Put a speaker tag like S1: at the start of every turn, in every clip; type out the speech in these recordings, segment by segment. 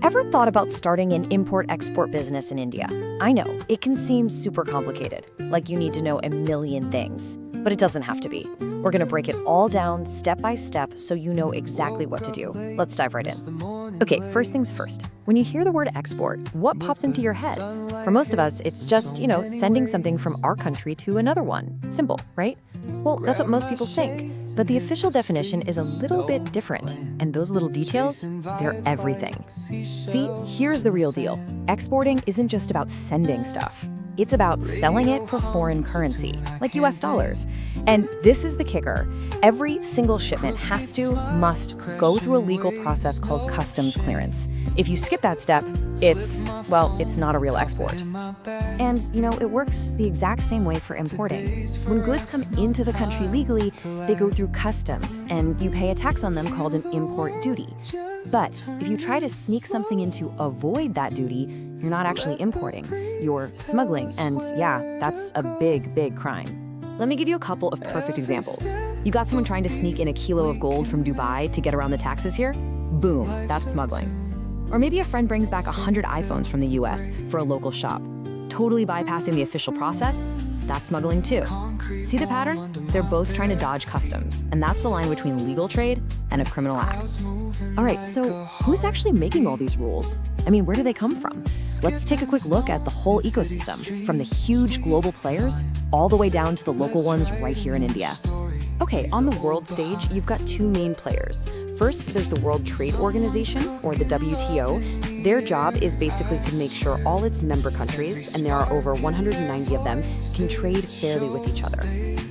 S1: Ever thought about starting an import-export business in India? I know, it can seem super complicated, like you need to know a million things, but it doesn't have to be. We're gonna break it all down step by step so you know exactly what to do. Let's dive right in. Okay, first things first. When you hear the word export, what pops into your head? For most of us, it's just, sending something from our country to another one. Simple, right? Well, that's what most people think. But the official definition is a little bit different. And those little details, they're everything. See, here's the real deal. Exporting isn't just about sending stuff. It's about selling it for foreign currency, like US dollars. And this is the kicker. Every single shipment must go through a legal process called customs clearance. If you skip that step, it's not a real export. And, it works the exact same way for importing. When goods come into the country legally, they go through customs, and you pay a tax on them called an import duty. But if you try to sneak something in to avoid that duty, you're not actually importing, you're smuggling, and yeah, that's a big, big crime. Let me give you a couple of perfect examples. You got someone trying to sneak in a kilo of gold from Dubai to get around the taxes here? Boom, that's smuggling. Or maybe a friend brings back 100 iPhones from the US for a local shop, totally bypassing the official process. That's smuggling too. See the pattern? They're both trying to dodge customs, and that's the line between legal trade and a criminal act. All right, so who's actually making all these rules? I mean, where do they come from? Let's take a quick look at the whole ecosystem, from the huge global players all the way down to the local ones right here in India. Okay, on the world stage, you've got two main players. First, there's the World Trade Organization, or the WTO. Their job is basically to make sure all its member countries, and there are over 190 of them, can trade fairly with each other.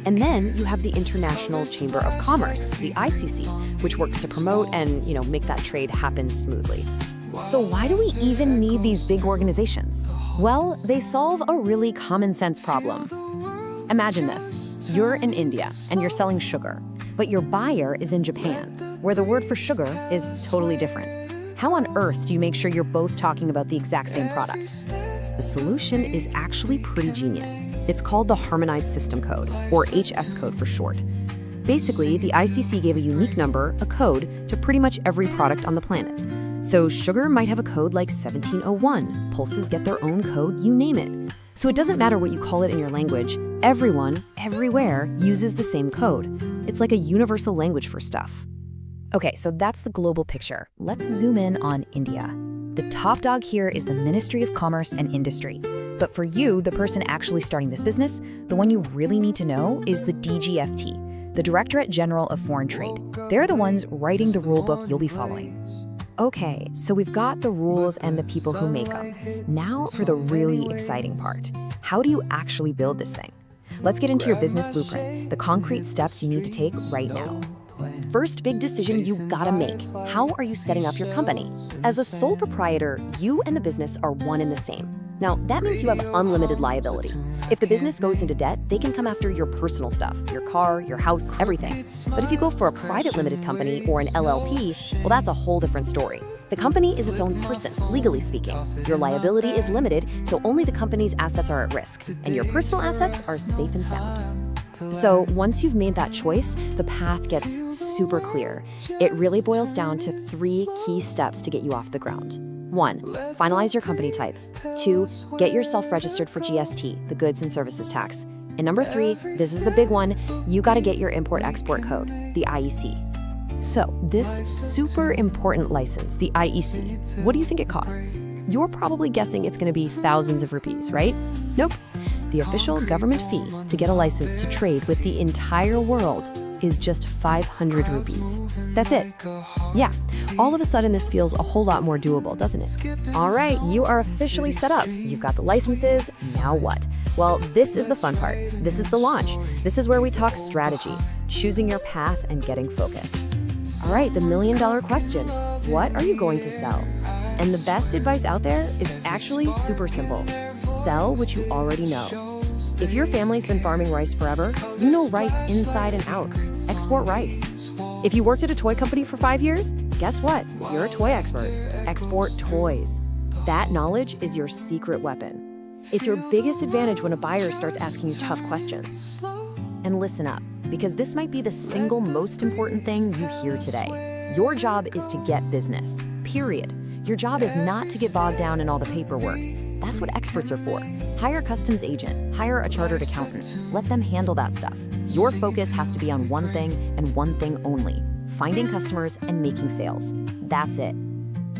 S1: And then you have the International Chamber of Commerce, the ICC, which works to promote and, make that trade happen smoothly. So why do we even need these big organizations? Well, they solve a really common sense problem. Imagine this. You're in India and you're selling sugar, but your buyer is in Japan, where the word for sugar is totally different. How on earth do you make sure you're both talking about the exact same product? The solution is actually pretty genius. It's called the Harmonized System Code, or HS code for short. Basically, the ICC gave a unique number, a code, to pretty much every product on the planet. So sugar might have a code like 1701, pulses get their own code, you name it. So it doesn't matter what you call it in your language, everyone, everywhere, uses the same code. It's like a universal language for stuff. Okay, so that's the global picture. Let's zoom in on India. The top dog here is the Ministry of Commerce and Industry. But for you, the person actually starting this business, the one you really need to know is the DGFT, the Directorate General of Foreign Trade. They're the ones writing the rule book you'll be following. Okay, so we've got the rules and the people who make them. Now for the really exciting part. How do you actually build this thing? Let's get into your business blueprint, the concrete steps you need to take right now. First big decision you gotta make. How are you setting up your company? As a sole proprietor, you and the business are one and the same. Now, that means you have unlimited liability. If the business goes into debt, they can come after your personal stuff, your car, your house, everything. But if you go for a private limited company or an LLP, well, that's a whole different story. The company is its own person, legally speaking. Your liability is limited, so only the company's assets are at risk, and your personal assets are safe and sound. So once you've made that choice, the path gets super clear. It really boils down to 3 key steps to get you off the ground. 1. Finalize your company type. 2. Get yourself registered for GST, the Goods and Services Tax. And number 3, this is the big one, you gotta get your import-export code, the IEC. So, this super important license, the IEC, what do you think it costs? You're probably guessing it's gonna be thousands of rupees, right? Nope. The official government fee to get a license to trade with the entire world is just 500 rupees. That's it. Yeah, all of a sudden this feels a whole lot more doable, doesn't it? All right, you are officially set up. You've got the licenses, now what? Well, this is the fun part. This is the launch. This is where we talk strategy, choosing your path and getting focused. All right, the million-dollar question, what are you going to sell? And the best advice out there is actually super simple. Sell what you already know. If your family's been farming rice forever, you know rice inside and out. Export rice. If you worked at a toy company for 5 years, guess what? You're a toy expert. Export toys. That knowledge is your secret weapon. It's your biggest advantage when a buyer starts asking you tough questions. And listen up, because this might be the single most important thing you hear today. Your job is to get business, period. Your job is not to get bogged down in all the paperwork. That's what experts are for. Hire a customs agent, hire a chartered accountant. Let them handle that stuff. Your focus has to be on one thing and one thing only: finding customers and making sales. That's it.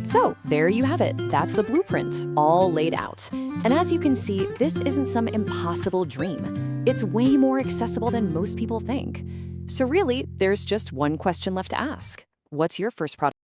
S1: So there you have it. That's the blueprint, all laid out. And as you can see, this isn't some impossible dream. It's way more accessible than most people think. So really, there's just one question left to ask. What's your first product?